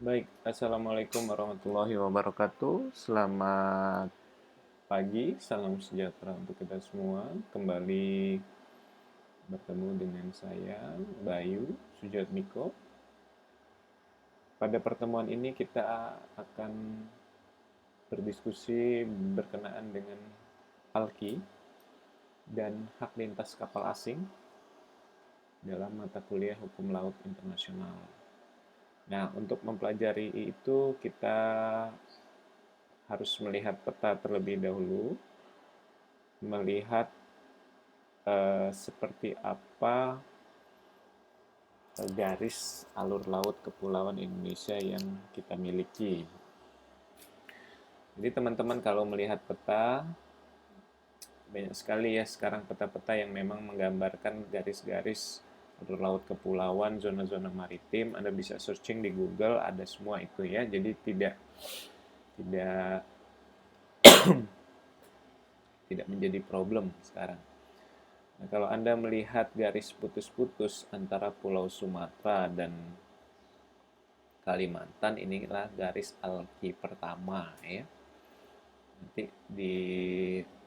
Baik, Assalamualaikum warahmatullahi wabarakatuh. Selamat pagi, salam sejahtera untuk kita semua. Kembali bertemu dengan saya, Bayu Sujatmiko. Pada pertemuan ini kita akan berdiskusi berkenaan dengan alki dan hak lintas kapal asing dalam mata kuliah Hukum Laut Internasional. Nah, untuk mempelajari itu kita harus melihat peta terlebih dahulu, melihat seperti apa garis alur laut kepulauan Indonesia yang kita miliki. Jadi teman-teman kalau melihat peta, banyak sekali ya sekarang peta-peta yang memang menggambarkan garis-garis alur laut kepulauan, zona-zona maritim. Anda bisa searching di Google, ada semua itu ya. Jadi tidak tidak menjadi problem sekarang. Nah, kalau Anda melihat garis putus-putus antara Pulau Sumatera dan Kalimantan, inilah garis alki pertama ya. Nanti di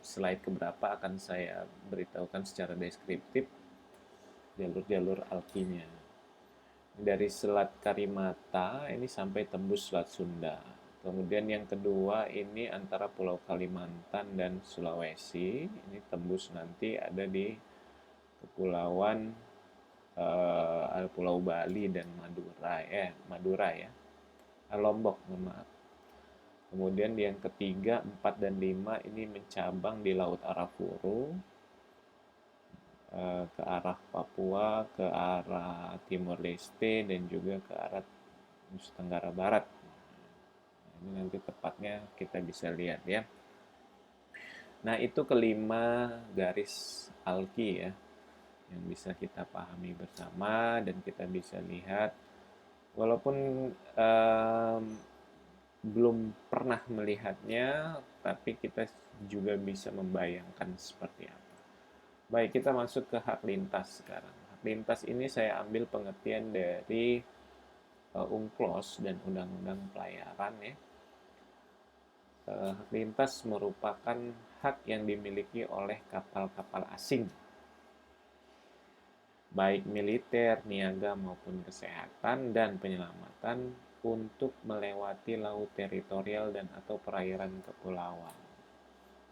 slide keberapa akan saya beritahukan secara deskriptif jalur-jalur alkinya. Dari Selat Karimata ini sampai tembus Selat Sunda. Kemudian yang kedua ini antara Pulau Kalimantan dan Sulawesi. Ini tembus nanti ada di kepulauan Pulau Bali dan Madura ya. Lombok, maaf. Kemudian yang ketiga, 4 dan 5 ini mencabang di Laut Arafuru ke arah Papua, ke arah Timor Leste dan juga ke arah Nusa Tenggara Barat. Ini nanti tepatnya kita bisa lihat ya. Nah, itu kelima garis alki ya yang bisa kita pahami bersama dan kita bisa lihat walaupun um, belum pernah melihatnya, tapi kita juga bisa membayangkan seperti apa. Baik, kita masuk ke hak lintas sekarang. Hak lintas ini saya ambil pengertian dari UNCLOS dan Undang-Undang Pelayaran ya. Hak lintas merupakan hak yang dimiliki oleh kapal-kapal asing, baik militer, niaga maupun kesehatan dan penyelamatan untuk melewati laut teritorial dan atau perairan kepulauan.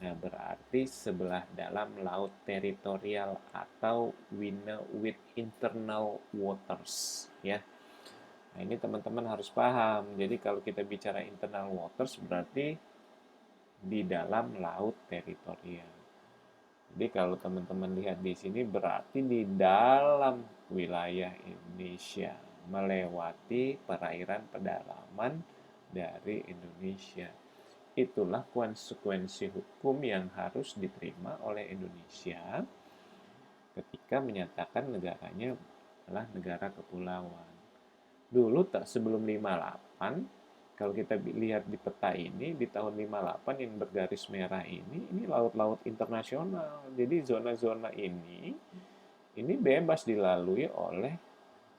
Nah, berarti sebelah dalam laut teritorial atau we know with internal waters ya. Nah, ini teman-teman harus paham. Jadi kalau kita bicara internal waters berarti di dalam laut teritorial. Jadi kalau teman-teman lihat di sini berarti di dalam wilayah Indonesia melewati perairan pedalaman dari Indonesia. Itulah konsekuensi hukum yang harus diterima oleh Indonesia ketika menyatakan negaranya adalah negara kepulauan. Dulu tak sebelum 58, kalau kita lihat di peta ini, di tahun 58 yang bergaris merah ini laut-laut internasional. Jadi zona-zona ini bebas dilalui oleh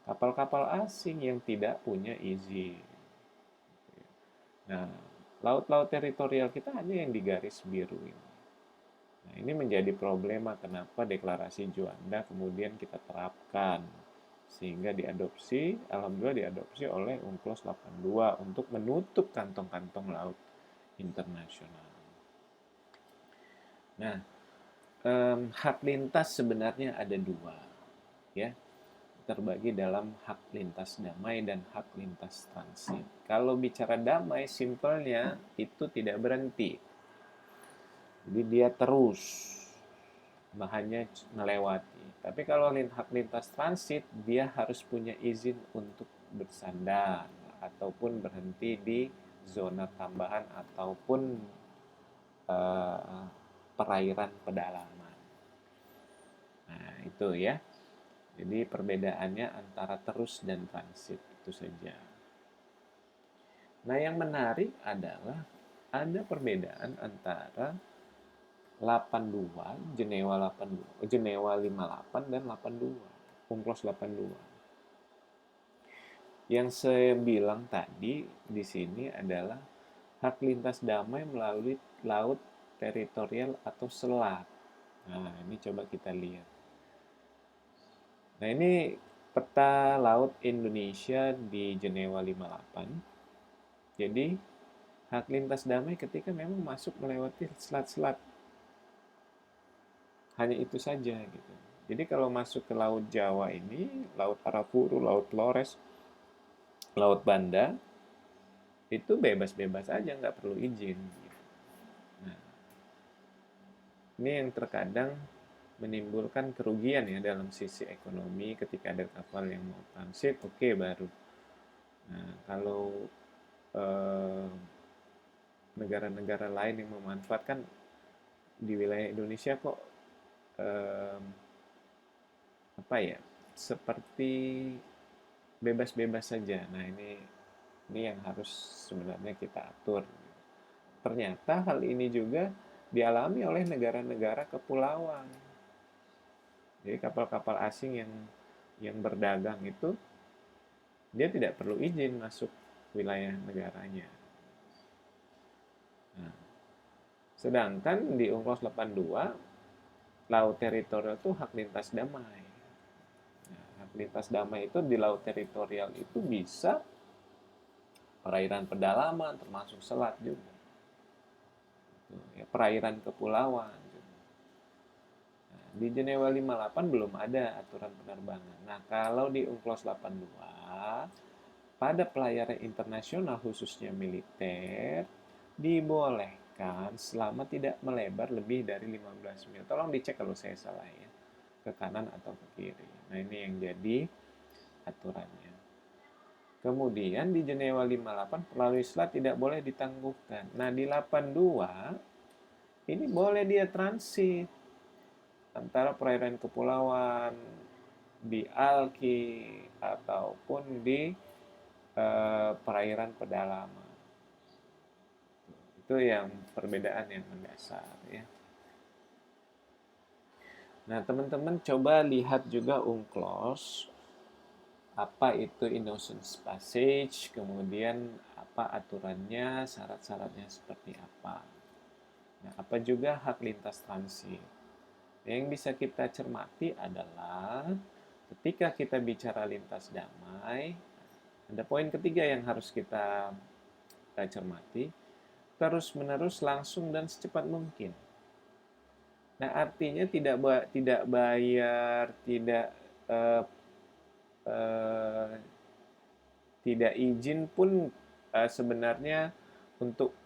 kapal-kapal asing yang tidak punya izin. Nah, laut-laut teritorial kita hanya yang digaris biru ini. Nah, ini menjadi problema kenapa deklarasi Juanda kemudian kita terapkan sehingga diadopsi, alhamdulillah diadopsi oleh UNCLOS 82 untuk menutup kantong-kantong laut internasional. Nah, hak lintas sebenarnya ada dua, ya, terbagi dalam hak lintas damai dan hak lintas transit. Kalau bicara damai, simpelnya itu tidak berhenti. Jadi dia terus hanya melewati. Tapi kalau hak lintas transit, dia harus punya izin untuk bersandar ataupun berhenti di zona tambahan ataupun uh, perairan pedalaman. Nah, itu ya. Jadi perbedaannya antara terus dan transit itu saja. Nah, yang menarik adalah ada perbedaan antara 82, Jenewa 82, Jenewa 58 dan 82. UNCLOS 82. Yang saya bilang tadi di sini adalah hak lintas damai melalui laut teritorial atau selat. Nah, ini coba kita lihat. Nah, ini peta laut Indonesia di Jenewa 58. Jadi, hak lintas damai ketika memang masuk melewati selat-selat. Hanya itu saja gitu. Jadi kalau masuk ke Laut Jawa ini, Laut Arafuru, Laut Flores, Laut Banda, itu bebas-bebas aja, nggak perlu izin. Gitu. Nah, ini yang terkadang menimbulkan kerugian ya dalam sisi ekonomi ketika ada kapal yang mau transit, oke baru. Nah, kalau eh, negara-negara lain yang memanfaatkan di wilayah Indonesia kok eh, apa ya, seperti bebas-bebas saja. Nah, ini yang harus sebenarnya kita atur. Ternyata hal ini juga dialami oleh negara-negara kepulauan. Jadi kapal-kapal asing yang berdagang itu dia tidak perlu izin masuk wilayah negaranya. Nah, sedangkan di UNCLOS 82 laut teritorial itu hak lintas damai. Nah, hak lintas damai itu di laut teritorial itu bisa perairan pedalaman termasuk selat juga. Ya, perairan kepulauan. Nah, di Jenewa 58 belum ada aturan penerbangan. Nah, kalau di UNCLOS 82 pada pelayaran internasional khususnya militer dibolehkan selama tidak melebar lebih dari 15 mil. Tolong dicek kalau saya salah ya, ke kanan atau ke kiri. Nah, ini yang jadi aturannya. Kemudian di Jenewa 58 pelalui selat tidak boleh ditangguhkan. Nah, di 82 ini boleh dia transit antara perairan kepulauan di Alki ataupun di perairan pedalaman. Itu yang perbedaan yang mendasar ya. Nah, teman-teman coba lihat juga UNCLOS, apa itu Innocence Passage, kemudian apa aturannya, syarat-syaratnya seperti apa. Nah, apa juga hak lintas transit. Yang bisa kita cermati adalah ketika kita bicara lintas damai, ada poin ketiga yang harus kita cermati, terus-menerus langsung dan secepat mungkin. Nah, artinya tidak bayar, eh, eh, tidak izin pun sebenarnya untuk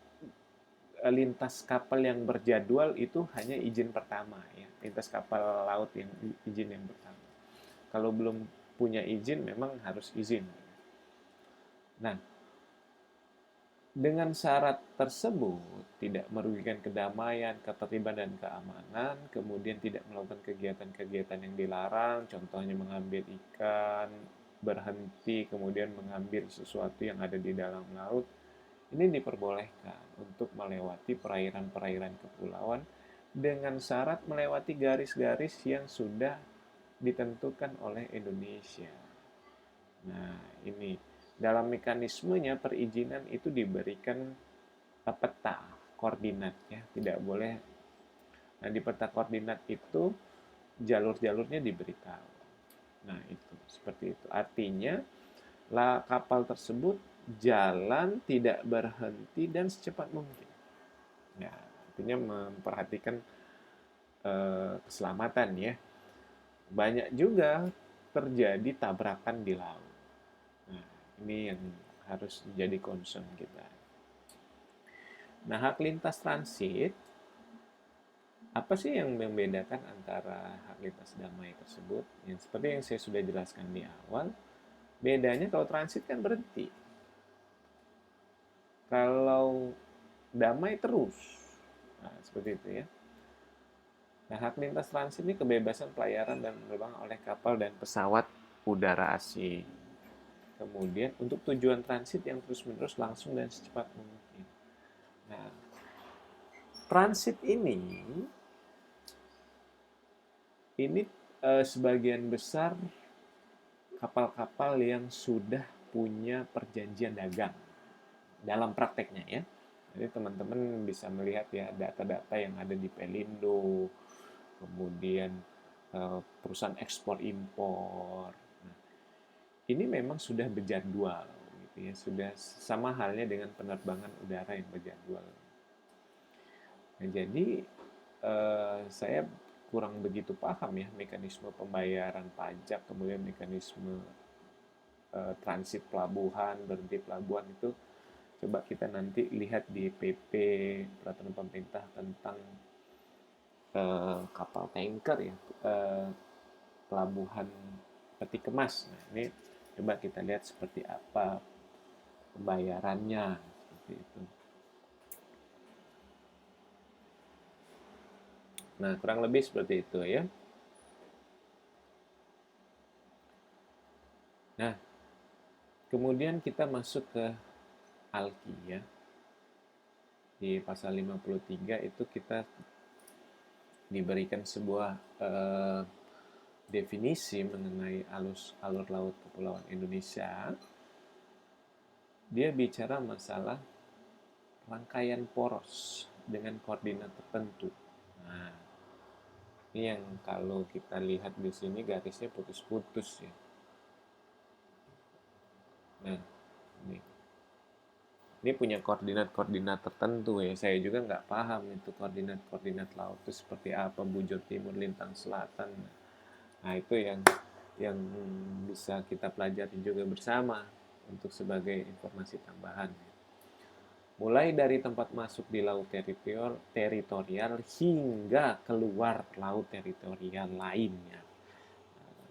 lintas kapal yang berjadwal itu hanya izin pertama ya, lintas kapal laut yang izin yang pertama. Kalau belum punya izin memang harus izin. Nah, dengan syarat tersebut tidak merugikan kedamaian, ketertiban dan keamanan, kemudian tidak melakukan kegiatan-kegiatan yang dilarang, contohnya mengambil ikan, berhenti, kemudian mengambil sesuatu yang ada di dalam laut, ini diperbolehkan untuk melewati perairan-perairan kepulauan dengan syarat melewati garis-garis yang sudah ditentukan oleh Indonesia. Nah, ini dalam mekanismenya perizinan itu diberikan peta koordinat ya, tidak boleh. Nah, di peta koordinat itu jalur-jalurnya diberitahu. Nah, itu seperti itu. Artinya kapal tersebut jalan tidak berhenti dan secepat mungkin. Ya, artinya memperhatikan keselamatan ya. Banyak juga terjadi tabrakan di laut. Nah, ini yang harus jadi concern kita. Nah, hak lintas transit, apa sih yang membedakan antara hak lintas damai tersebut? Yang seperti yang saya sudah jelaskan di awal, bedanya kalau transit kan berhenti. Kalau damai terus. Nah, seperti itu ya. Nah, hak lintas transit ini kebebasan pelayaran dan penerbangan oleh kapal dan pesawat udara asing. Kemudian untuk tujuan transit yang terus-menerus langsung dan secepat mungkin. Nah, transit ini sebagian besar kapal-kapal yang sudah punya perjanjian dagang dalam prakteknya ya. Jadi teman-teman bisa melihat ya data-data yang ada di Pelindo, kemudian perusahaan ekspor impor. Nah, ini memang sudah berjadwal gitu ya, sudah sama halnya dengan penerbangan udara yang berjadwal. Nah, jadi saya kurang begitu paham ya mekanisme pembayaran pajak, kemudian mekanisme transit pelabuhan, berhenti pelabuhan itu. Coba kita nanti lihat di PP peraturan pemerintah tentang kapal tanker ya, pelabuhan peti kemas. Nah, ini coba kita lihat seperti apa pembayarannya seperti itu. Nah, kurang lebih seperti itu ya. Nah, kemudian kita masuk ke ALKI ya. Di pasal 53 itu kita diberikan sebuah definisi mengenai alur laut kepulauan Indonesia. Dia bicara masalah rangkaian poros dengan koordinat tertentu. Nah, ini yang kalau kita lihat di sini garisnya putus-putus ya. Nah, ini punya koordinat-koordinat tertentu ya. Saya juga nggak paham itu koordinat-koordinat laut itu seperti apa, bujur timur, lintang selatan. Nah, itu yang bisa kita pelajari juga bersama untuk sebagai informasi tambahan. Mulai dari tempat masuk di laut teritorial hingga keluar laut teritorial lainnya.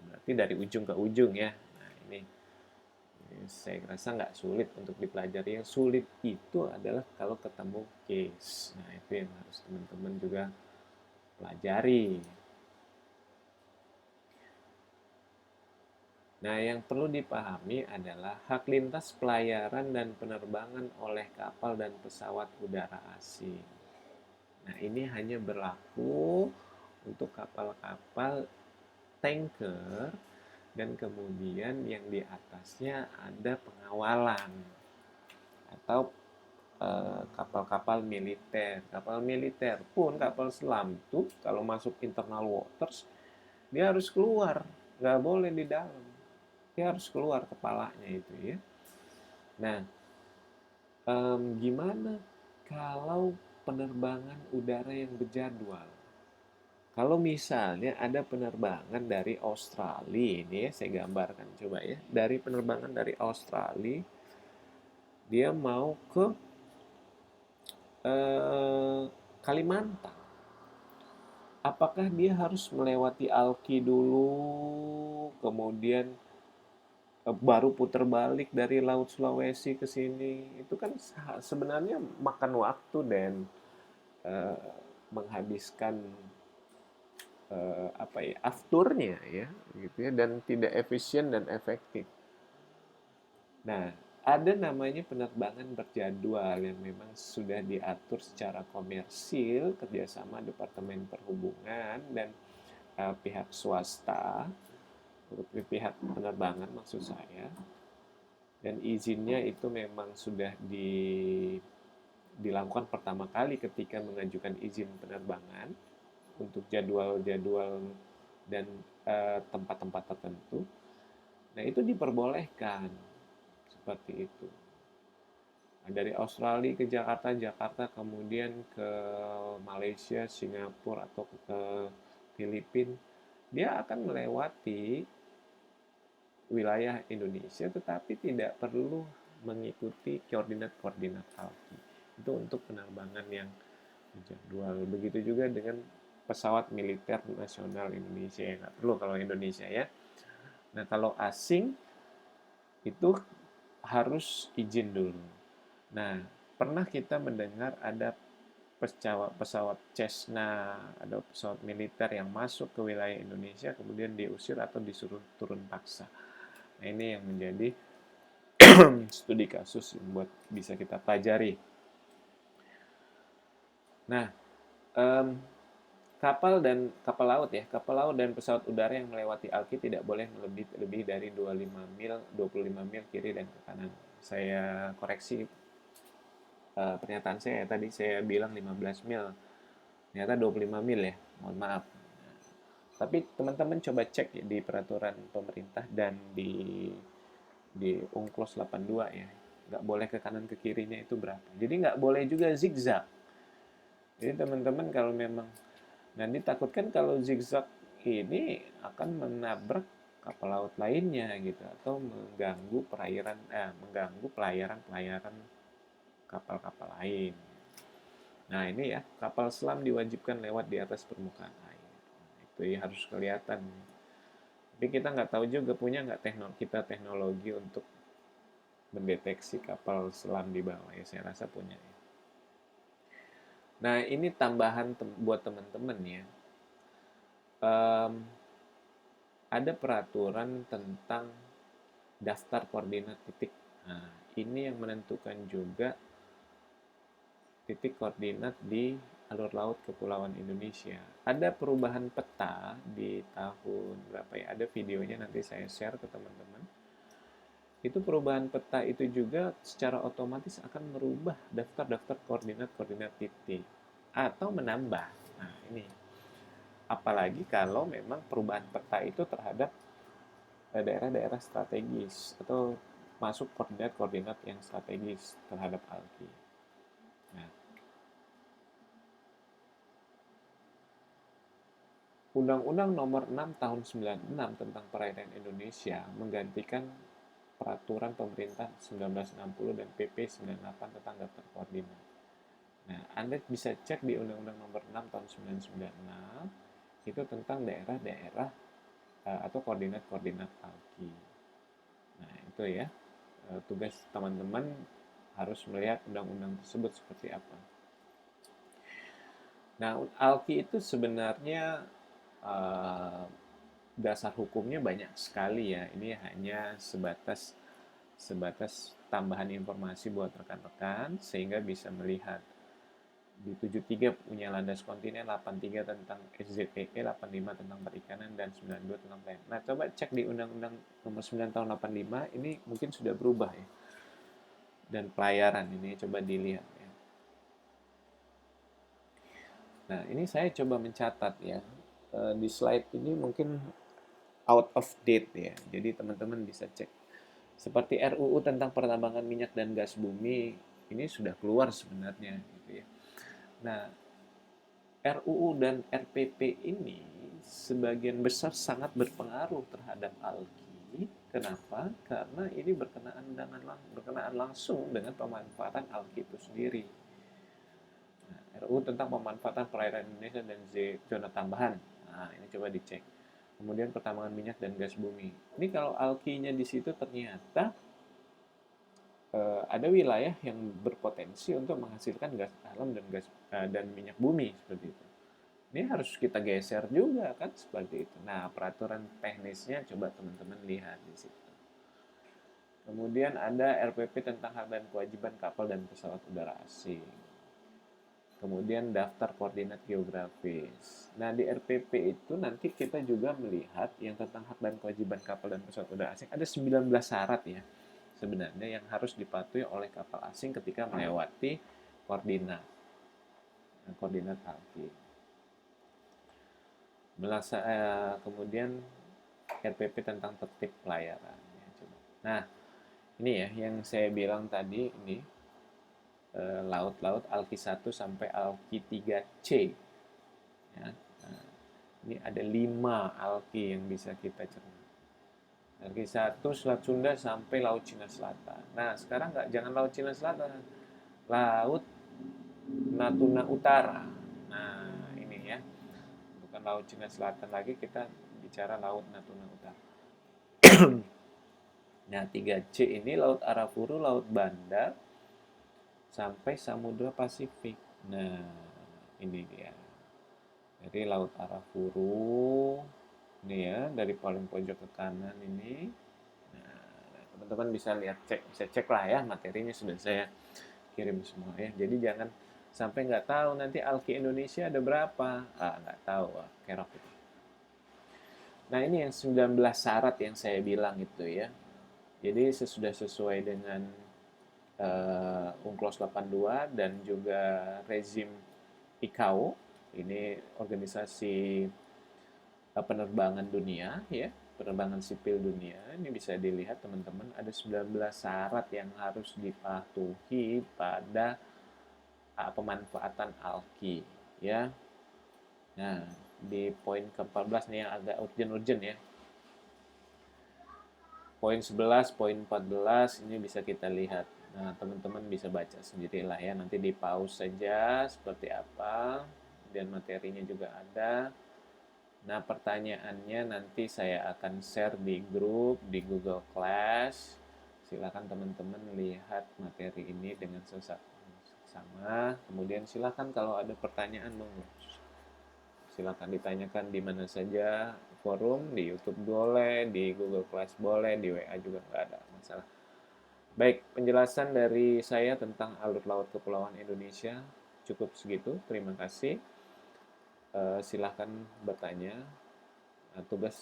Berarti dari ujung ke ujung ya. Nah, ini saya rasa nggak sulit untuk dipelajari. Yang sulit itu adalah kalau ketemu case. Nah, itu yang harus teman-teman juga pelajari. Nah, yang perlu dipahami adalah hak lintas pelayaran dan penerbangan oleh kapal dan pesawat udara asing. Nah, ini hanya berlaku untuk kapal-kapal tanker dan kemudian yang di atasnya ada pengawalan atau kapal-kapal militer. Kapal militer pun, kapal selam tuh kalau masuk internal waters dia harus keluar, nggak boleh di dalam. Dia harus keluar kepalanya itu ya. Nah, gimana kalau penerbangan udara yang berjadwal? Kalau misalnya ada penerbangan dari Australia, ini ya saya gambarkan coba ya. Dari penerbangan dari Australia, dia mau ke Kalimantan. Apakah dia harus melewati Alki dulu, kemudian baru putar balik dari Laut Sulawesi ke sini? Itu kan sebenarnya makan waktu dan menghabiskan apa ya, afturnya ya, gitu ya, dan tidak efisien dan efektif. Nah, ada namanya penerbangan berjadwal yang memang sudah diatur secara komersil kerjasama Departemen Perhubungan dan pihak swasta, pihak penerbangan maksud saya, dan izinnya itu memang sudah dilakukan pertama kali ketika mengajukan izin penerbangan untuk jadwal-jadwal dan tempat-tempat tertentu. Nah, itu diperbolehkan seperti itu. Nah, dari Australia ke Jakarta, Jakarta kemudian ke Malaysia, Singapura atau ke Filipina, dia akan melewati wilayah Indonesia tetapi tidak perlu mengikuti koordinat-koordinat ALKI. Itu untuk penerbangan yang jadwal. Begitu juga dengan pesawat militer nasional Indonesia, ya nggak perlu kalau Indonesia ya. Nah, kalau asing itu harus izin dulu. Nah, pernah kita mendengar ada pesawat Cessna, ada pesawat militer yang masuk ke wilayah Indonesia kemudian diusir atau disuruh turun paksa. Nah, ini yang menjadi studi kasus yang buat bisa kita pelajari. Nah, kapal laut ya, kapal laut dan pesawat udara yang melewati Alki tidak boleh lebih dari 25 mil kiri dan ke kanan. Saya koreksi pernyataan saya tadi saya bilang 15 mil, ternyata 25 mil ya. Mohon maaf. Tapi teman-teman coba cek ya, di peraturan pemerintah dan di UNCLOS 82 ya. Nggak boleh ke kanan ke kirinya itu berapa. Jadi nggak boleh juga zigzag. Jadi teman-teman kalau memang, nah ditakutkan kalau zigzag ini akan menabrak kapal laut lainnya gitu atau mengganggu pelayaran kapal-kapal lain. Nah ini ya, kapal selam diwajibkan lewat di atas permukaan air. Itu ya harus kelihatan. Tapi kita nggak tahu juga punya nggak teknologi untuk mendeteksi kapal selam di bawah ya. Saya rasa punya ya. Nah ini tambahan buat teman-teman ya. Ada peraturan tentang daftar koordinat titik. Nah, ini yang menentukan juga titik koordinat di alur laut Kepulauan Indonesia. Ada perubahan peta di tahun berapa ya? Ada videonya nanti saya share ke teman-teman. Itu perubahan peta itu juga secara otomatis akan merubah daftar-daftar koordinat-koordinat titik atau menambah. Nah, ini apalagi kalau memang perubahan peta itu terhadap daerah-daerah strategis atau masuk koordinat-koordinat yang strategis terhadap Alki. Nah, Undang-Undang Nomor 6 Tahun 96 tentang Perairan Indonesia menggantikan Peraturan Pemerintah 1960 dan PP 98 tentang daftar koordinat. Nah, Anda bisa cek di Undang-Undang Nomor 6 Tahun 1996 itu tentang daerah-daerah atau koordinat-koordinat Alki. Nah, itu ya. Tugas teman-teman harus melihat undang-undang tersebut seperti apa. Nah, Alki itu sebenarnya dasar hukumnya banyak sekali ya. Ini hanya sebatas tambahan informasi buat rekan-rekan sehingga bisa melihat di 73 punya landas kontinen, 83 tentang SZEE, 85 tentang perikanan, dan 92 tentang pelayaran. Nah, coba cek di Undang-Undang Nomor 9 Tahun 85, ini mungkin sudah berubah ya. Dan pelayaran ini coba dilihat ya. Nah, ini saya coba mencatat ya. Di slide ini mungkin out of date ya. Jadi teman-teman bisa cek. Seperti RUU tentang pertambangan minyak dan gas bumi, ini sudah keluar sebenarnya gitu ya. Nah, RUU dan RPP ini sebagian besar sangat berpengaruh terhadap Alki. Kenapa? Karena ini berkenaan langsung dengan pemanfaatan Alki itu sendiri. Nah, RUU tentang pemanfaatan perairan Indonesia dan zona tambahan. Nah, ini coba dicek. Kemudian pertambangan minyak dan gas bumi. Ini kalau Alki-nya di situ ternyata ada wilayah yang berpotensi untuk menghasilkan gas alam dan minyak bumi seperti itu. Ini harus kita geser juga kan seperti itu. Nah, peraturan teknisnya coba teman-teman lihat di situ. Kemudian ada RPP tentang hak dan kewajiban kapal dan pesawat udara asing. Kemudian daftar koordinat geografis. Nah, di RPP itu nanti kita juga melihat yang tentang hak dan kewajiban kapal dan pesawat udara asing. Ada 19 syarat ya sebenarnya yang harus dipatuhi oleh kapal asing ketika melewati koordinat Alki. Kemudian RPP tentang tertib pelayaran. Nah, ini ya yang saya bilang tadi ini laut-laut Alki 1 sampai Alki 3C. Ya. Nah, ini ada 5 Alki yang bisa kita cerna. Alki 1 Selat Sunda sampai Laut Cina Selatan. Nah, sekarang jangan Laut Cina Selatan. Laut Natuna Utara. Nah, ini ya. Bukan Laut Cina Selatan lagi, kita bicara Laut Natuna Utara. Nah, 3C ini Laut Arafuru, Laut Banda, sampai Samudra Pasifik. Nah, ini dia. Jadi Laut Arafuru, ini ya, dari paling pojok ke kanan ini. Nah, teman-teman bisa cek lah ya, materinya sudah saya kirim semua ya. Jadi jangan Sampai nggak tahu nanti alki Indonesia ada berapa. Nggak tahu, kerok itu. Nah, ini yang 19 syarat yang saya bilang itu ya. Jadi sudah sesuai dengan UNCLOS 82 dan juga rezim ICAO. Ini organisasi penerbangan dunia ya, penerbangan sipil dunia. Ini bisa dilihat teman-teman, ada 19 syarat yang harus dipatuhi pada pemanfaatan alki ya. Nah, di poin ke-14 nih yang agak urgent-urgent ya. Poin 11, poin 14 ini bisa kita lihat. Nah, teman-teman bisa baca sendirilah ya. Nanti di pause saja seperti apa. Dan materinya juga ada. Nah, pertanyaannya nanti saya akan share di grup, di Google Class. Silakan teman-teman lihat materi ini dengan seksama. Kemudian silakan kalau ada pertanyaan, silakan ditanyakan di mana saja, forum, di YouTube boleh, di Google Class boleh, di WA juga nggak ada masalah. Baik, penjelasan dari saya tentang alur laut kepulauan Indonesia cukup segitu. Terima kasih. Silahkan bertanya. Tugas